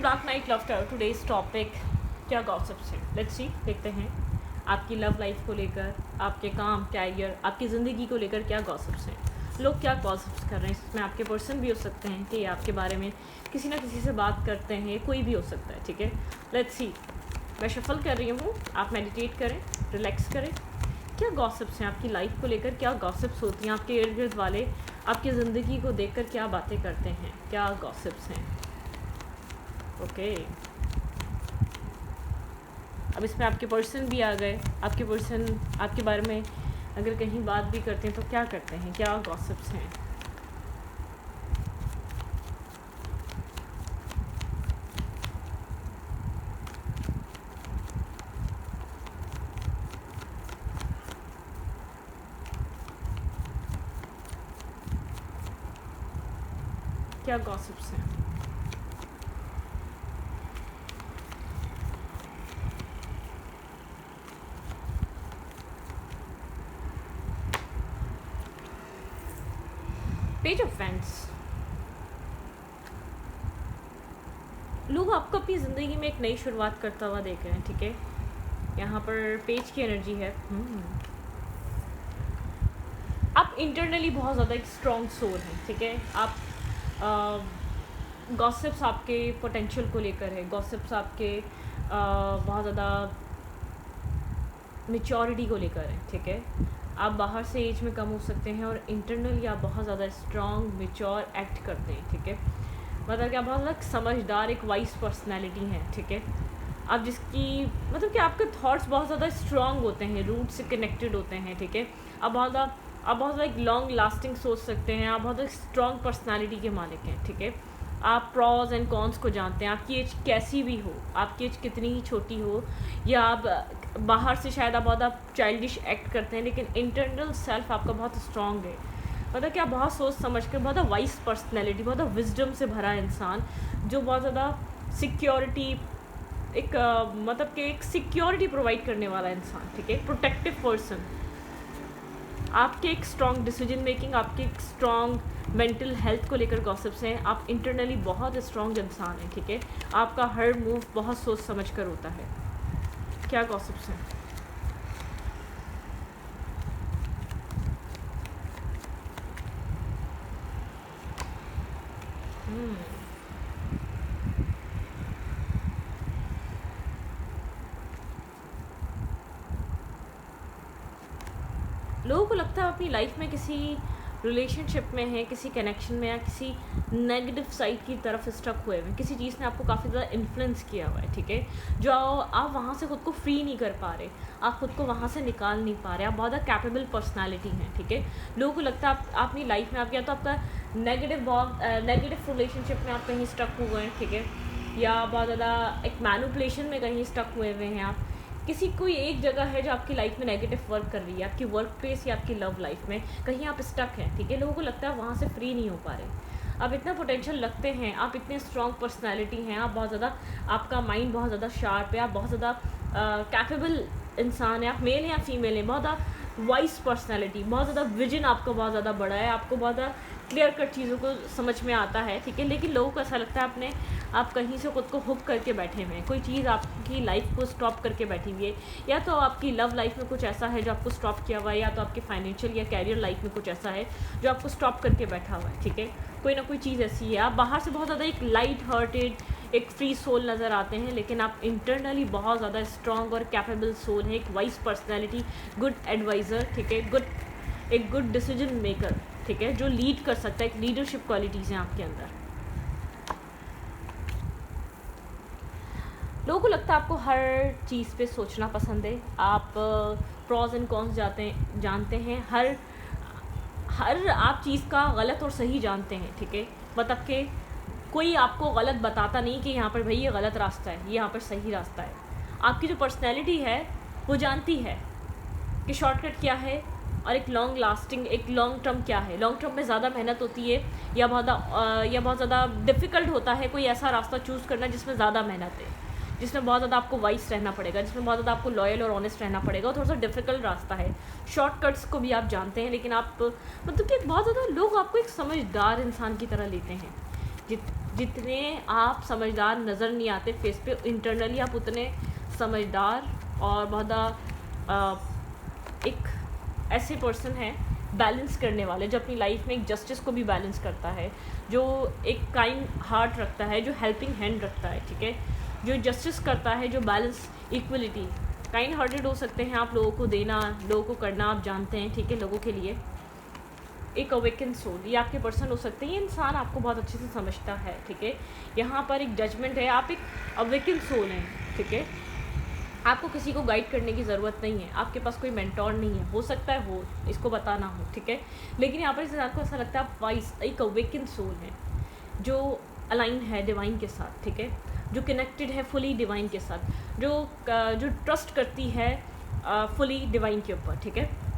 Dark night love tower today's topic क्या gossips हैं। Let's see, देखते हैं आपकी लव लाइफ को लेकर, आपके काम, कैरियर, आपकी ज़िंदगी को लेकर क्या गॉसिप्स हैं। लोग क्या गॉसिप्स कर रहे हैं। इसमें आपके पर्सन भी हो सकते हैं कि आपके बारे में किसी ना किसी से बात करते हैं, कोई भी हो सकता है। ठीक है, लेट्स सी। मैं शफल कर रही हूँ, आप मेडिटेट करें, रिलैक्स करें। क्या गॉसिप्स हैं आपकी लाइफ को लेकर, क्या गॉसिप्स होती हैं आपके इर्द गिर्द वाले, आपकी ज़िंदगी को देखकर क्या बातें करते हैं, क्या गॉसिप्स हैं। ओके, अब इसमें आपके पर्सन भी आ गए। आपके पर्सन आपके बारे में अगर कहीं बात भी करते हैं तो क्या करते हैं, क्या गॉसिप्स हैं। क्या गॉसिप्स हैं। Page of fans. लोग आपको अपनी ज़िंदगी में एक नई शुरुआत करता हुआ देख रहे हैं। ठीक है, यहाँ पर पेज की एनर्जी है। आप इंटरनली बहुत ज़्यादा एक स्ट्रॉन्ग सोल हैं। ठीक है, आप गॉसिप्स आपके पोटेंशियल को लेकर है, गॉसिप्स आपके बहुत ज़्यादा मेच्योरिटी को लेकर है। ठीक है, आप बाहर से एज में कम हो सकते हैं और इंटरनली आप बहुत ज़्यादा स्ट्रॉन्ग मेच्योर एक्ट करते हैं। ठीक है, मतलब कि आप बहुत ज़्यादा समझदार, एक वाइस पर्सनैलिटी हैं। ठीक है, आप जिसकी मतलब कि आपके थॉट्स बहुत ज़्यादा स्ट्रॉन्ग होते हैं, रूट से कनेक्टेड होते हैं। ठीक है, आप बहुत ज़्यादा एक लॉन्ग लास्टिंग सोच सकते हैं। आप बहुत ज़्यादा स्ट्रॉन्ग पर्सनैलिटी के मालिक हैं। ठीक है, आप प्रॉज एंड कॉन्स को जानते हैं। आपकी एज कैसी भी हो, आपकी एज कितनी ही छोटी हो, या आप बाहर से शायद आप चाइल्डिश एक्ट करते हैं, लेकिन इंटरनल सेल्फ आपका बहुत स्ट्रॉन्ग है। मतलब कि आप बहुत सोच समझ कर, बहुत वाइस पर्सनैलिटी, बहुत विजडम से भरा इंसान, जो बहुत ज़्यादा सिक्योरिटी मतलब कि एक सिक्योरिटी प्रोवाइड करने वाला इंसान। ठीक है, प्रोटेक्टिव पर्सन। आपके एक स्ट्रॉन्ग डिसीजन मेकिंग, आपकी एक स्ट्रॉन्ग मेंटल हेल्थ को लेकर गॉसिप्स हैं। आप इंटरनली बहुत स्ट्रॉन्ग इंसान हैं। ठीक है, आपका हर मूव बहुत सोच समझ कर होता है। क्या गॉसिप्स हैं। लोगों को लगता है अपनी लाइफ में किसी रिलेशनशिप में है, किसी कनेक्शन में, या किसी नेगेटिव साइड की तरफ स्टक हुए हुए हैं। किसी चीज़ ने आपको काफ़ी ज़्यादा इन्फ्लुएंस किया हुआ है। ठीक है, जो आप वहाँ से खुद को फ्री नहीं कर पा रहे, आप खुद को वहाँ से निकाल नहीं पा रहे। आप बहुत ज़्यादा कैपेबल पर्सनालिटी हैं। ठीक है, लोगों को लगता है आप अपनी लाइफ में, आप या तो आपका नेगेटिव रिलेशनशिप में आप कहीं स्टक हुए हैं। ठीक है, या बहुत ज़्यादा एक मैनिपुलेशन में कहीं स्टक हुए हुए हैं। आप किसी कोई एक जगह है जो आपकी लाइफ में नेगेटिव वर्क कर रही है, आपकी वर्क प्लेस या आपकी लव लाइफ में कहीं आप स्टक हैं। ठीक है, लोगों को लगता है वहाँ से फ्री नहीं हो पा रहे। आप इतना पोटेंशियल लगते हैं, आप इतने स्ट्रॉन्ग पर्सनालिटी हैं, आप बहुत ज़्यादा, आपका माइंड बहुत ज़्यादा शार्प है, आप बहुत ज़्यादा कैपेबल इंसान है। आप मेल हैं या फीमेल हैं, बहुत ज़्यादा वाइस पर्सनैलिटी, बहुत ज़्यादा विजन आपका बहुत ज़्यादा बड़ा है, आपको बहुत ज़्यादा क्लियर कट चीज़ों को समझ में आता है। ठीक है, लेकिन लोगों को ऐसा लगता है आप कहीं से खुद को हुक करके बैठे हुए हैं, कोई चीज़ आपकी लाइफ को स्टॉप करके बैठी हुई है। या तो आपकी लव लाइफ में कुछ ऐसा है जो आपको स्टॉप किया हुआ है, या तो आपकी फाइनेंशियल या कैरियर लाइफ में कुछ ऐसा है जो आपको स्टॉप करके बैठा हुआ है। ठीक है, कोई ना कोई चीज़ ऐसी है। आप बाहर से बहुत ज़्यादा एक लाइट हार्टेड, एक फ्री सोल नज़र आते हैं, लेकिन आप इंटरनली बहुत ज़्यादा स्ट्रॉन्ग और कैपेबल सोल है, एक वाइस पर्सनैलिटी, गुड एडवाइज़र। ठीक है, एक गुड डिसीजन मेकर। ठीक है, जो लीड कर सकता है, एक लीडरशिप क्वालिटीज़ हैं आपके अंदर। लोगों को लगता है आपको हर चीज़ पे सोचना पसंद है। आप प्रॉज एंड कॉन्स जानते हैं, हर आप चीज़ का गलत और सही जानते हैं। ठीक है, मतलब कि कोई आपको गलत बताता नहीं कि यहाँ पर भाई ये गलत रास्ता है, ये यहाँ पर सही रास्ता है। आपकी जो पर्सनैलिटी है वो जानती है कि शॉर्टकट क्या है और एक लॉन्ग लास्टिंग, एक लॉन्ग टर्म क्या है। लॉन्ग टर्म में ज़्यादा मेहनत होती है, या बहुत ज़्यादा डिफ़िकल्ट होता है कोई ऐसा रास्ता चूज़ करना जिसमें ज़्यादा मेहनत है, जिसमें बहुत ज़्यादा आपको वाइस रहना पड़ेगा, जिसमें बहुत ज़्यादा आपको लॉयल और ऑनेस्ट रहना पड़ेगा। और थोड़ा सा डिफ़िकल्ट रास्ता है। शॉर्टकट्स को भी आप जानते हैं, लेकिन आप मतलब कि बहुत ज़्यादा लोग आपको एक समझदार इंसान की तरह लेते हैं, जितने आप समझदार नज़र नहीं आते फेस पे, इंटरनली आप उतने समझदार और बहुत एक ऐसे पर्सन हैं बैलेंस करने वाले, जो अपनी लाइफ में एक जस्टिस को भी बैलेंस करता है, जो एक काइंड हार्ट रखता है, जो हेल्पिंग हैंड रखता है, ठीक है, जो जस्टिस करता है, जो बैलेंस, इक्वलिटी, काइंड हार्टेड हो सकते हैं आप, लोगों को देना, लोगों को करना आप जानते हैं, ठीक है, लोगों के लिए। एक अवेकन सोल, ये आपके पर्सन हो सकते हैं, ये इंसान आपको बहुत अच्छे से समझता है, ठीक है। यहाँ पर एक जजमेंट है, आप एक अवेकन सोल हैं, ठीक है। आपको किसी को गाइड करने की ज़रूरत नहीं है, आपके पास कोई मेंटोर नहीं है, हो सकता है हो इसको बताना हो, ठीक है, लेकिन यहाँ पर इस इंसान को ऐसा लगता है आप वाइस, एक अवेकन सोल है, जो अलाइन है डिवाइन के साथ, ठीक है, जो कनेक्टेड है फुली डिवाइन के साथ, जो ट्रस्ट करती है फुली डिवाइन के ऊपर, ठीक है।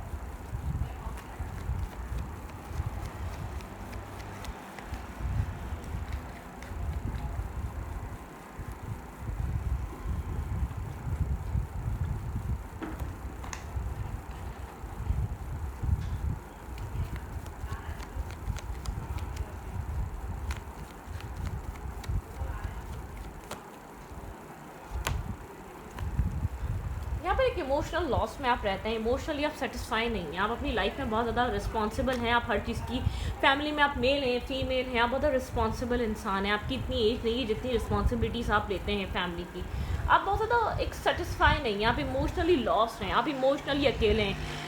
यहाँ पर एक इमोशनल लॉस में आप रहते हैं, इमोशनली आप सेटिस्फाई नहीं हैं, आप अपनी लाइफ में बहुत ज़्यादा रिस्पॉन्सिबल हैं, आप हर चीज़ की, फैमिली में आप मेल हैं फीमेल हैं, आप बहुत ज़्यादा रिस्पॉन्सिबल इंसान हैं, आपकी इतनी एज नहीं है जितनी रिस्पॉन्सिबिलिटीज़ आप लेते हैं फैमिली की, आप बहुत ज़्यादा एक सेटिस्फाई नहीं हैं, आप इमोशनली लॉस हैं, आप इमोशनली अकेले हैं।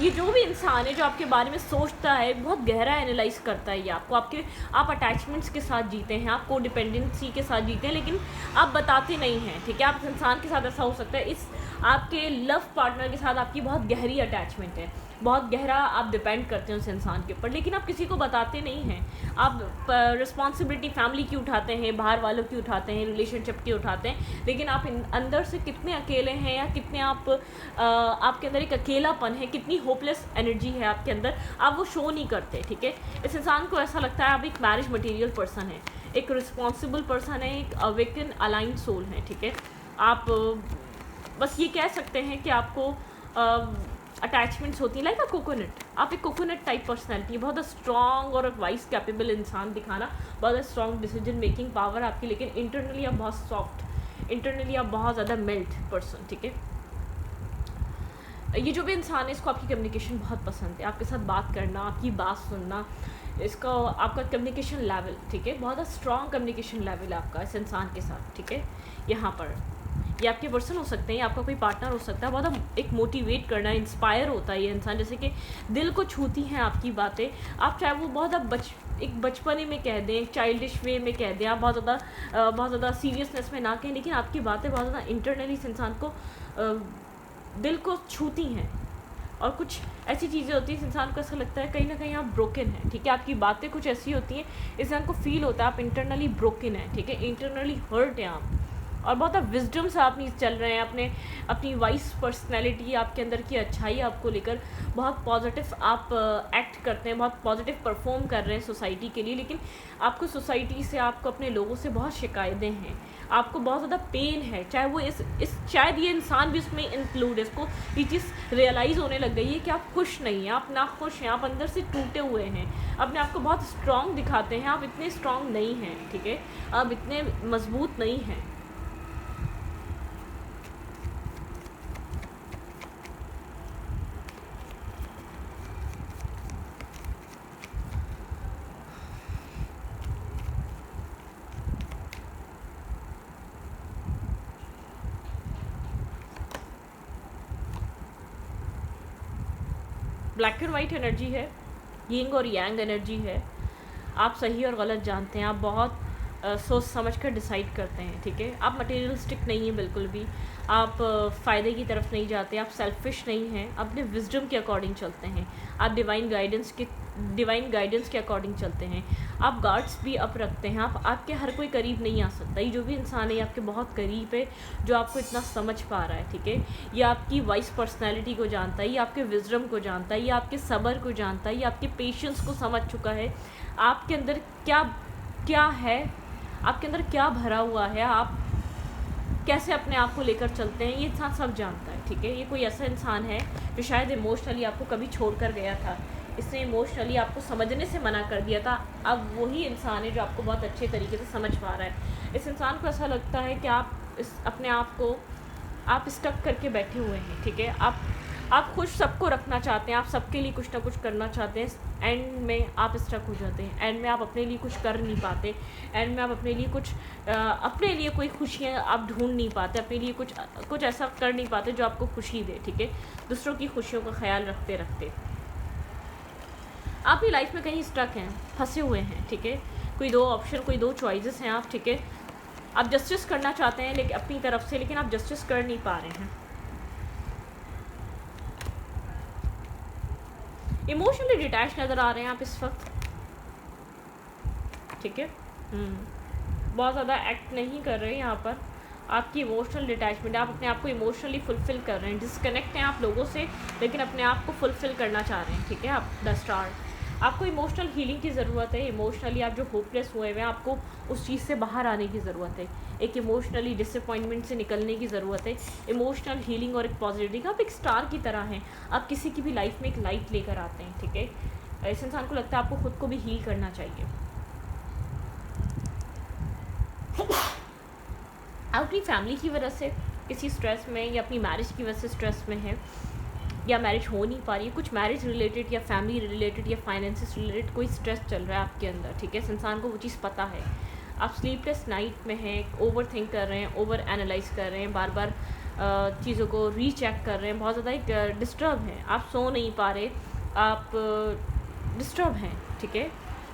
ये जो भी इंसान है जो आपके बारे में सोचता है, बहुत गहरा एनालाइज करता है ये आपको, आप अटैचमेंट्स के साथ जीते हैं, आप कोडिपेंडेंसी के साथ जीते हैं, लेकिन आप बताते नहीं हैं, ठीक है। आप इस इंसान के साथ ऐसा हो सकता है, इस आपके लव पार्टनर के साथ आपकी बहुत गहरी अटैचमेंट है, बहुत गहरा आप डिपेंड करते हैं उस इंसान के ऊपर, लेकिन आप किसी को बताते नहीं हैं, आप रिस्पॉन्सिबिलिटी फैमिली की उठाते हैं, बाहर वालों की उठाते हैं, रिलेशनशिप की उठाते हैं, लेकिन आप अंदर से कितने अकेले हैं, या कितने आपके अंदर एक अकेलापन है, कितनी होपलेस एनर्जी है आपके अंदर, आप वो शो नहीं करते, ठीक है। इस इंसान को ऐसा लगता है आप एक मैरिज मटीरियल पर्सन है, एक रिस्पॉन्सिबल पर्सन है, एक अवेकन अलाइन सोल है, ठीक है। आप बस ये कह सकते हैं कि आपको अटैचमेंट्स होती हैं लाइक अ कोकोनट, आप एक कोकोनट टाइप पर्सनैलिटी, बहुत स्ट्रॉन्ग और वाइस कैपेबल इंसान दिखाना, बहुत स्ट्रॉन्ग डिसीजन मेकिंग पावर आपकी, लेकिन इंटरनली आप बहुत सॉफ्ट, इंटरनली आप बहुत ज़्यादा मेल्ट पर्सन, ठीक है। ये जो भी इंसान है इसको आपकी कम्युनिकेशन बहुत पसंद है, आपके साथ बात करना, आपकी बात सुनना, इसका आपका कम्युनिकेशन लेवल, ठीक है, बहुत स्ट्रॉन्ग कम्युनिकेशन लेवल है आपका इस इंसान के साथ, ठीक है। यहाँ पर ये आपके पर्सन हो सकते हैं, आपका कोई पार्टनर हो सकता है, बहुत एक मोटिवेट करना, इंस्पायर होता है ये इंसान, जैसे कि दिल को छूती हैं आपकी बातें, आप चाहे वो बहुत एक बचपने में कह दें, चाइल्डिश वे में कह दें, आप बहुत ज़्यादा सीरियसनेस में ना कहें, लेकिन आपकी बातें बहुत ज़्यादा इंटरनली इस इंसान को दिल को छूती हैं, और कुछ ऐसी चीज़ें होती हैं इस इंसान को ऐसा लगता है कहीं ना कहीं आप ब्रोकन हैं, ठीक है। आपकी बातें कुछ ऐसी होती हैं इस इंसान को फील होता है आप इंटरनली ब्रोकन हैं, ठीक है, इंटरनली हर्ट हैं आप, और बहुत विजडम से आप नहीं चल रहे हैं, अपनी वाइस पर्सनैलिटी, आपके अंदर की अच्छाई आपको लेकर बहुत पॉजिटिव आप एक्ट करते हैं, बहुत पॉजिटिव परफॉर्म कर रहे हैं सोसाइटी के लिए, लेकिन आपको सोसाइटी से, आपको अपने लोगों से बहुत शिकायतें हैं, आपको बहुत ज़्यादा पेन है, चाहे वो इस शायद ये इंसान भी इसमें इंक्लूड है, इसको ये चीज़ रियलाइज़ होने लग गई है कि आप खुश नहीं हैं, आप ना खुश हैं, आप अंदर से टूटे हुए हैं, अपने आप को बहुत स्ट्रॉन्ग दिखाते हैं, आप इतने स्ट्रॉन्ग नहीं हैं, ठीक है, आप इतने मजबूत नहीं हैं। ब्लैक एंड वाइट एनर्जी है, यिंग और यांग एनर्जी है, आप सही और गलत जानते हैं, आप बहुत सोच समझ कर डिसाइड करते हैं, ठीक है। आप मटेरियलिस्टिक नहीं हैं बिल्कुल भी, आप फ़ायदे की तरफ नहीं जाते, आप सेल्फिश नहीं हैं, अपने विजडम के अकॉर्डिंग चलते हैं, आप डिवाइन गाइडेंस के अकॉर्डिंग चलते हैं, आप गार्ड्स भी अप रखते हैं, आपके हर कोई करीब नहीं आ सकता, ये जो भी इंसान है ये आपके बहुत करीब है, जो आपको इतना समझ पा रहा है, ठीक है, ये आपकी वाइस पर्सनैलिटी को जानता है, ये आपके विजडम को जानता है, ये आपके सब्र को जानता है, ये आपके पेशेंस को समझ चुका है, आपके अंदर क्या है, आपके अंदर क्या भरा हुआ है, आप कैसे अपने आप को लेकर चलते हैं, ये इंसान सब जानता है, ठीक है। ये कोई ऐसा इंसान है जो शायद इमोशनली आपको कभी छोड़ कर गया था, इसने इमोशनली आपको समझने से मना कर दिया था, अब वही इंसान है जो आपको बहुत अच्छे तरीके से समझ पा रहा है। इस इंसान को ऐसा लगता है कि आप इस अपने आप को आप स्टक करके बैठे हुए हैं, ठीक है। आप खुश सबको रखना चाहते हैं, आप सबके लिए कुछ ना कुछ करना चाहते हैं, एंड में आप स्टक हो जाते हैं, एंड में आप अपने लिए कुछ कर नहीं पाते, एंड में आप अपने लिए कुछ अपने लिए कोई खुशियाँ आप ढूंढ नहीं पाते, अपने लिए कुछ ऐसा कर नहीं पाते जो आपको खुशी दे, ठीक है। दूसरों की खुशियों का ख्याल रखते रखते आप अपनी लाइफ में कहीं स्टक हैं, फंसे हुए हैं, ठीक है। कोई दो ऑप्शन, कोई दो चॉइसेस हैं आप, ठीक है। आप जस्टिस करना चाहते हैं लेकिन अपनी तरफ से, लेकिन आप जस्टिस कर नहीं पा रहे हैं। इमोशनली डिटैच नज़र आ रहे हैं आप इस वक्त, ठीक है। बहुत ज़्यादा एक्ट नहीं कर रहे हैं यहाँ पर, आपकी इमोशनल डिटैचमेंट, आप अपने आप को इमोशनली फुलफ़िल कर रहे हैं, डिस्कनेक्ट हैं आप लोगों से, लेकिन अपने आप को फुलफ़िल करना चाह रहे हैं, ठीक है। आप द स्टार, आपको इमोशनल हीलिंग की ज़रूरत है। इमोशनली आप जो होपलेस हुए हुए हैं, आपको उस चीज़ से बाहर आने की ज़रूरत है, एक इमोशनली डिसअपॉइंटमेंट से निकलने की ज़रूरत है, इमोशनल हीलिंग और एक पॉजिटिविटी का। आप एक स्टार की तरह हैं, आप किसी की भी लाइफ में एक लाइट लेकर आते हैं, ठीक है। इस इंसान को लगता है आपको खुद को भी हील करना चाहिए। आप अपनी फैमिली की वजह से किसी स्ट्रेस में, या अपनी मैरिज की वजह से स्ट्रेस में है, या मैरिज हो नहीं पा रही है, कुछ मैरिज रिलेटेड या फैमिली रिलेटेड या फाइनेंसिस रिलेटेड कोई स्ट्रेस चल रहा है आपके अंदर, ठीक है। इस इंसान को वो चीज़ पता है। आप स्लीपलेस नाइट में हैं, ओवर थिंक कर रहे हैं, ओवर एनालाइज कर रहे हैं, बार बार चीज़ों को रीचेक कर रहे हैं, बहुत ज़्यादा एक डिस्टर्ब हैं, आप सो नहीं पा रहे, आप डिस्टर्ब हैं, ठीक है।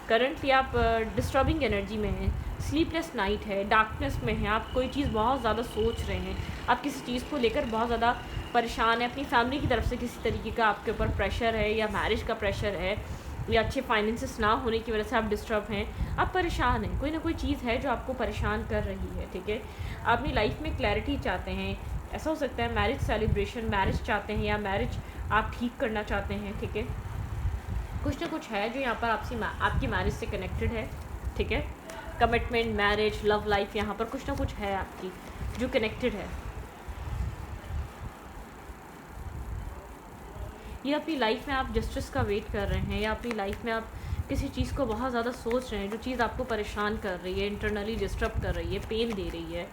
करंटली आप डिस्टर्बिंग एनर्जी में हैं, स्लीपलेस नाइट है, डार्कनेस में है, आप कोई चीज़ बहुत ज़्यादा सोच रहे हैं, आप किसी चीज़ को लेकर बहुत ज़्यादा परेशान है, अपनी फैमिली की तरफ से किसी तरीके का आपके ऊपर प्रेशर है, या मैरिज का प्रेशर है, या अच्छे फाइनेंसेस ना होने की वजह से आप डिस्टर्ब हैं, आप परेशान हैं, कोई ना कोई चीज़ है जो आपको परेशान कर रही है, ठीक है। आप अपनी लाइफ में क्लैरिटी चाहते हैं, ऐसा हो सकता है मैरिज सेलिब्रेशन, मैरिज चाहते हैं, या मैरिज आप ठीक करना चाहते हैं, ठीक है। कुछ ना कुछ है जो यहाँ पर आपकी मैरिज से कनेक्टेड है, ठीक है। कमिटमेंट, मैरिज, लव लाइफ, यहाँ पर कुछ ना कुछ है आपकी जो कनेक्टेड है। ये अपनी लाइफ में आप जस्टिस का वेट कर रहे हैं, या अपनी लाइफ में आप किसी चीज़ को बहुत ज़्यादा सोच रहे हैं, जो चीज़ आपको परेशान कर रही है, इंटरनली डिस्टर्ब कर रही है, पेन दे रही है।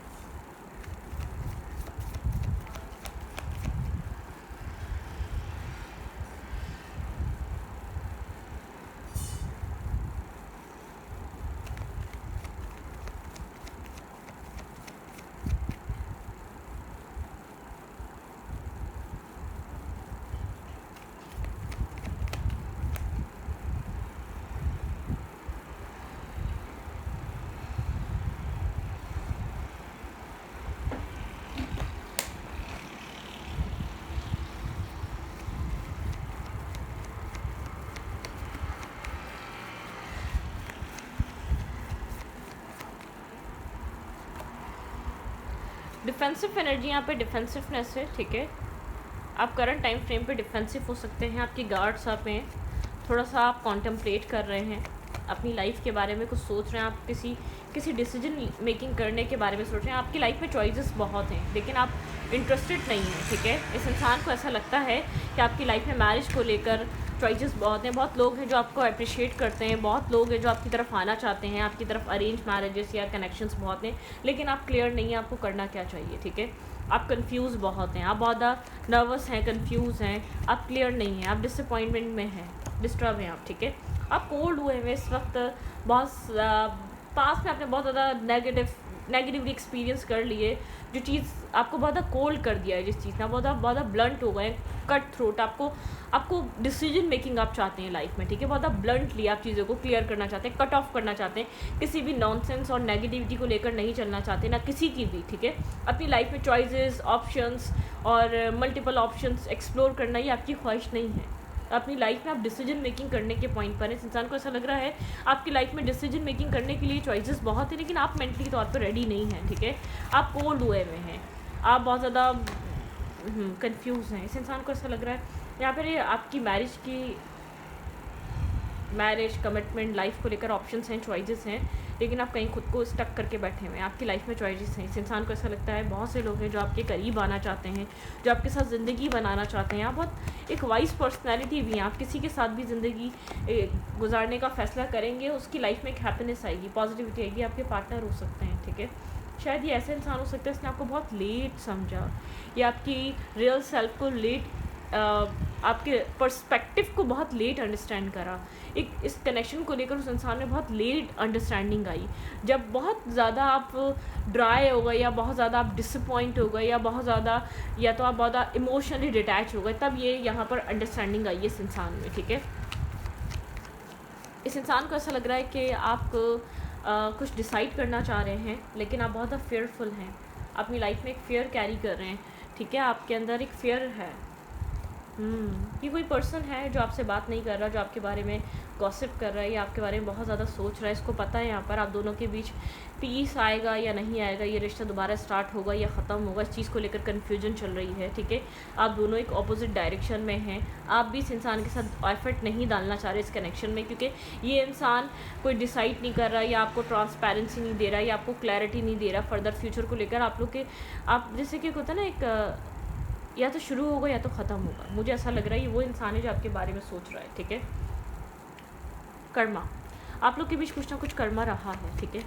डिफेंसिव एनर्जी यहाँ पे डिफेंसिवनेस है, ठीक है। आप करंट टाइम फ्रेम पे डिफेंसिव हो सकते हैं, आपकी गार्ड्स आप हैं, थोड़ा सा आप कॉन्टम्पलेट कर रहे हैं, अपनी लाइफ के बारे में कुछ सोच रहे हैं, आप किसी डिसीजन मेकिंग करने के बारे में सोच रहे हैं। आपकी लाइफ में चॉइसेस बहुत हैं, लेकिन आप इंटरेस्टेड नहीं हैं, ठीक है। इस इंसान को ऐसा लगता है कि आपकी लाइफ में मैरिज को लेकर चॉइसेस बहुत हैं, बहुत लोग हैं जो आपको अप्रिशिएट करते हैं, बहुत लोग हैं जो आपकी तरफ आना चाहते हैं, आपकी तरफ अरेंज मैरिजेस या कनेक्शंस बहुत हैं, लेकिन आप क्लियर नहीं हैं आपको करना क्या चाहिए, ठीक है। आप कंफ्यूज बहुत हैं, आप बहुत ज़्यादा नर्वस हैं, कंफ्यूज हैं, आप क्लियर नहीं हैं, आप डिसअपॉइंटमेंट में हैं, डिस्टर्ब हैं आप, ठीक है। आप कोल्ड हुए हैं इस वक्त, बहुत पास में आपने बहुत ज़्यादा नेगेटिवली एक्सपीरियंस कर लिए, जो चीज़ आपको बहुत ज़्यादा कोल्ड कर दिया है, जिस चीज़ ने बहुत ज़्यादा ब्लंट हो गए, कट थ्रोट, आपको डिसीजन मेकिंग आप चाहते हैं लाइफ में, ठीक है। बहुत ज़्यादा ब्लंटली आप चीज़ों को क्लियर करना चाहते हैं, कट ऑफ करना चाहते हैं, किसी भी नॉनसेंस और नेगेटिविटी को लेकर नहीं चलना चाहते, ना किसी की भी, ठीक है। अपनी लाइफ में चॉइसेस, ऑप्शंस और मल्टीपल ऑप्शंस एक्सप्लोर करना ये आपकी ख्वाहिश नहीं है। अपनी लाइफ में आप डिसीजन मेकिंग करने के पॉइंट पर इस इंसान को ऐसा लग रहा है आपकी लाइफ में डिसीजन मेकिंग करने के लिए चॉइसेस बहुत है, लेकिन आप मेंटली तौर पर रेडी नहीं हैं, ठीक है। आप कोल्ड हुए हुए हैं, आप बहुत ज़्यादा कंफ्यूज हैं। इस इंसान को ऐसा लग रहा है यहाँ पर आपकी मैरिज कमिटमेंट लाइफ को लेकर ऑप्शंस हैं, चॉइसेस हैं, लेकिन आप कहीं खुद को स्टक करके बैठे हुए हैं। आपकी लाइफ में चॉइसेस हैं। इस इंसान को ऐसा लगता है, बहुत से लोग हैं जो आपके करीब आना चाहते हैं, जो आपके साथ ज़िंदगी बनाना चाहते हैं। आप बहुत एक वाइज पर्सनैलिटी भी हैं। आप किसी के साथ भी ज़िंदगी गुजारने का फ़ैसला करेंगे, उसकी लाइफ में एक हैप्पीनेस आएगी, पॉजिटिविटी आएगी। आपके पार्टनर हो सकते हैं, ठीक है। शायद ये ऐसा इंसान हो सकता है जिसने आपको बहुत लेट समझा, या आपकी रियल सेल्फ को लेट, आपके पर्सपेक्टिव को बहुत लेट अंडरस्टैंड करा। एक इस कनेक्शन को लेकर उस इंसान में बहुत लेट अंडरस्टैंडिंग आई। जब बहुत ज़्यादा आप ड्राई हो गए, या बहुत ज़्यादा आप डिसअपॉइंट हो गए, या बहुत ज़्यादा, या तो आप बहुत ज़्यादा इमोशनली डिटैच हो गए, तब ये यहाँ पर अंडरस्टैंडिंग आई इस इंसान में, ठीक है। इस इंसान को ऐसा लग रहा है कि आप कुछ डिसाइड करना चाह रहे हैं, लेकिन आप बहुत ज़्यादा फेयरफुल हैं। अपनी लाइफ में एक फेयर कैरी कर रहे हैं, ठीक है। आपके अंदर एक फेयर है। ये कोई पर्सन है जो आपसे बात नहीं कर रहा, जो आपके बारे में गॉसिप कर रहा है, या आपके बारे में बहुत ज़्यादा सोच रहा है। इसको पता है यहाँ पर आप दोनों के बीच पीस आएगा या नहीं आएगा, ये रिश्ता दोबारा स्टार्ट होगा या ख़त्म होगा, इस चीज़ को लेकर कन्फ्यूजन चल रही है, ठीक है। आप दोनों एक ऑपोजिट डायरेक्शन में हैं। आप भी इस इंसान के साथ एफर्ट नहीं डालना चाह रहे इस कनेक्शन में, क्योंकि ये इंसान कोई डिसाइड नहीं कर रहा, या आपको ट्रांसपेरेंसी नहीं दे रहा, या आपको क्लैरिटी नहीं दे रहा फर्दर फ्यूचर को लेकर। आप लोग के, आप जैसे कि होता है ना, एक या तो शुरू होगा या तो ख़त्म होगा। मुझे ऐसा लग रहा है ये वो इंसान है जो आपके बारे में सोच रहा है, ठीक है। कर्मा, आप लोग के बीच कुछ ना कुछ कर्मा रहा है, ठीक है।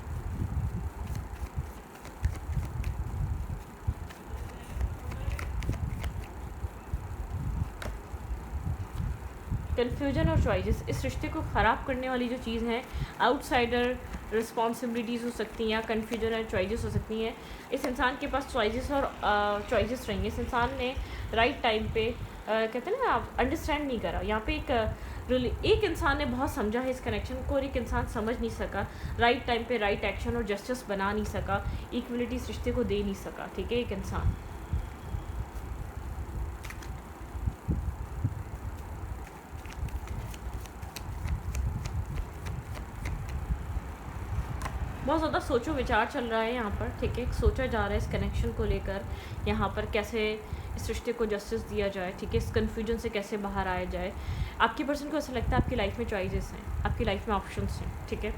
कन्फ्यूजन और चॉइसेस, इस रिश्ते को ख़राब करने वाली जो चीज़ हैं, आउटसाइडर रिस्पॉन्सिबिलिटीज़ हो सकती हैं, या कन्फ्यूजन और चॉइसेस हो सकती हैं। इस इंसान के पास चॉइसेस और चॉइसेस रहेंगे। इस इंसान ने राइट टाइम पे कहते हैं ना, आप अंडरस्टैंड नहीं करा। यहाँ पे एक इंसान ने बहुत समझा है इस कनेक्शन को, और एक इंसान समझ नहीं सका, राइट टाइम पे राइट एक्शन और जस्टिस बना नहीं सका, इक्वलिटी इस रिश्ते को दे नहीं सका, ठीक है। एक इंसान बहुत ज़्यादा सोचो विचार चल रहा है यहाँ पर, ठीक है। सोचा जा रहा है इस कनेक्शन को लेकर, यहाँ पर कैसे इस रिश्ते को जस्टिस दिया जाए, ठीक है। इस कन्फ्यूजन से कैसे बाहर आया जाए। आपकी पर्सन को ऐसा लगता है आपकी लाइफ में चॉइसेस हैं, आपकी लाइफ में ऑप्शंस हैं, ठीक है।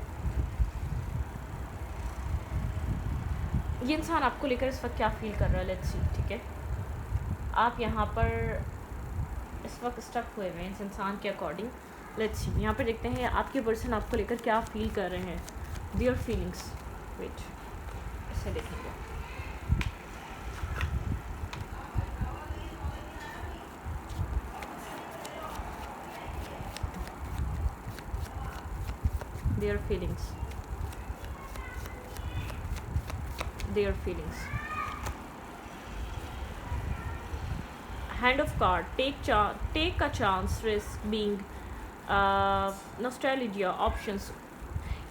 ये इंसान आपको लेकर इस वक्त क्या फील कर रहा है, लेट्स सी, ठीक है। आप यहाँ पर इस वक्त स्टक हुए हैं इस इंसान के अकॉर्डिंग। लेट्स सी, यहाँ पर देखते हैं आपके पर्सन आपको लेकर क्या फील कर रहे हैं, देयर फीलिंग्स। वेट, इसे देखेंगे। Their feelings, their feelings. Hand of card, take a chance, risk, being, nostalgia, options.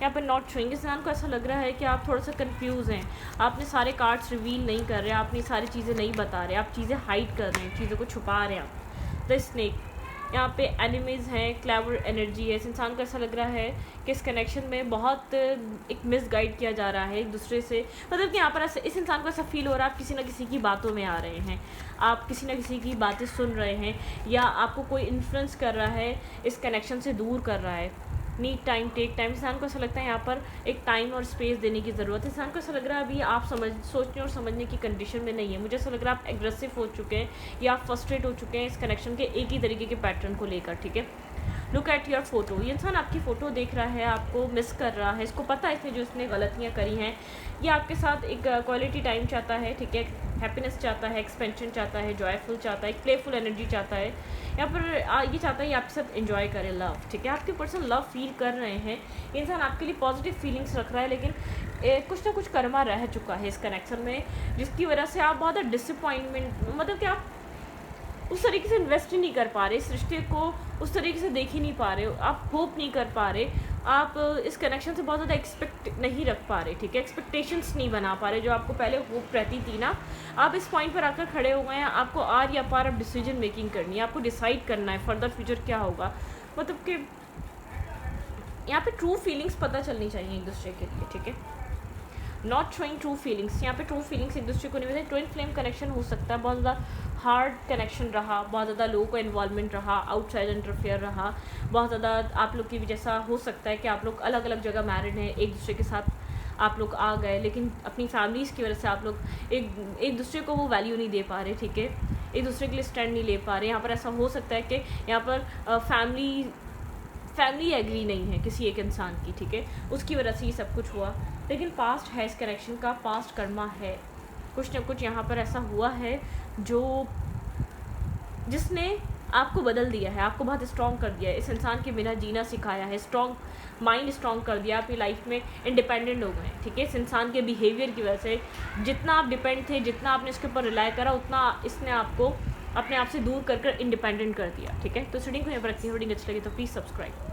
यहाँ पर नॉट शोइंग। इस इंसान को ऐसा लग रहा है कि आप थोड़ा सा कंफ्यूज हैं, आपने सारे कार्ड्स रिवील नहीं कर रहे, आपने सारी चीज़ें नहीं बता रहे, आप चीज़ें हाइड कर रहे हैं, चीज़ों को छुपा रहे हैं आप। द स्नेक, यहाँ पे एनिमीज़ हैं, क्लेवर एनर्जी है। इस इंसान को ऐसा लग रहा है कि इस कनेक्शन में बहुत एक मिसगाइड किया जा रहा है एक दूसरे से, मतलब कि यहाँ पर ऐसा इस इंसान को ऐसा फील हो रहा है आप किसी ना किसी की बातों में आ रहे हैं, आप किसी ना किसी की बातें सुन रहे हैं, या आपको कोई इन्फ्लुएंस कर रहा है, इस कनेक्शन से दूर कर रहा है। Need time, take time. इंसान को ऐसा लगता है यहाँ पर एक टाइम और स्पेस देने की ज़रूरत है। इंसान को ऐसा लग रहा है अभी आप सोचने और समझने की कंडीशन में नहीं है। मुझे ऐसा लग रहा है आप एग्रेसिव हो चुके हैं, या आप फ्रस्ट्रेट हो चुके हैं इस कनेक्शन के एक ही तरीके के पैटर्न को लेकर, ठीक है। लुक एट योर फोटो, ये इंसान आपकी फ़ोटो देख रहा है, आपको मिस कर रहा है, इसको पता है इसने जो इसने गलतियाँ करी हैं। ये आपके साथ एक क्वालिटी टाइम चाहता है, ठीक है, हैप्पीनेस चाहता है, एक्सपेंशन चाहता है, जॉयफुल चाहता है, एक प्लेफुल एनर्जी चाहता है। यहाँ पर ये चाहता है ये आपके साथ एंजॉय करे, लव, ठीक है। आपके पर्सन लव फील कर रहे हैं, ये इंसान आपके लिए पॉजिटिव फीलिंग्स रख रहा है, लेकिन कुछ ना कुछ कर्मा रह चुका है इस कनेक्शन में, जिसकी वजह से आप बहुत ज़्यादा डिसअपॉइंटमेंट, मतलब कि आप उस तरीके से इन्वेस्ट ही नहीं कर पा रहे, इस रिश्ते को उस तरीके से देख ही नहीं पा रहे, आप होप नहीं कर पा रहे, आप इस कनेक्शन से बहुत ज़्यादा एक्सपेक्ट नहीं रख पा रहे, ठीक है। एक्सपेक्टेशंस नहीं बना पा रहे, जो आपको पहले होप रहती थी ना। आप इस पॉइंट पर आकर खड़े हो गए हैं, आपको आर या पार अब डिसीजन मेकिंग करनी है, आपको डिसाइड करना है फर्दर फ्यूचर क्या होगा। मतलब कि यहाँ पे ट्रू फीलिंग्स पता चलनी चाहिए एक दूसरे के लिए, ठीक है। नॉट शोइंग ट्रू फीलिंग्स, यहाँ पे ट्रू फीलिंग्स एक दूसरे को नहीं मिलते। ट्विन फ्लेम कनेक्शन हो सकता है, बहुत ज़्यादा हार्ड कनेक्शन रहा, बहुत ज़्यादा लोगों का इन्वॉल्वमेंट रहा, आउटसाइड इंटरफेयर रहा, बहुत ज़्यादा आप लोग की भी जैसा हो सकता है कि आप लोग अलग अलग जगह मैरिड हैं, एक दूसरे के साथ आप लोग आ गए, लेकिन अपनी फैमिलीज़ की वजह से आप लोग एक दूसरे को वो वैल्यू नहीं दे पा रहे, ठीक है, एक दूसरे के लिए स्टैंड नहीं ले पा रहे। यहाँ पर ऐसा हो सकता है कि यहाँ पर फैमिली एग्री नहीं है किसी एक इंसान की, ठीक है, उसकी वजह से ये सब कुछ हुआ। लेकिन पास्ट है इस कनेक्शन का, पास्ट कर्मा है, कुछ ना कुछ यहाँ पर ऐसा हुआ है जिसने आपको बदल दिया है, आपको बहुत स्ट्रॉन्ग कर दिया है, इस इंसान के बिना जीना सिखाया है, स्ट्रॉन्ग माइंड स्ट्रॉन्ग कर दिया, आपकी लाइफ में इंडिपेंडेंट हो गए, ठीक है। इस इंसान के बिहेवियर की वजह से जितना आप डिपेंड थे, जितना आपने इसके ऊपर रिलाई करा, उतना इसने आपको अपने आप से दूर कर इंडिपेंडेंट कर दिया, ठीक है। तो रीडिंग को यहाँ पर रखती है, रीडिंग अच्छी लगी तो प्लीज़ सब्सक्राइब।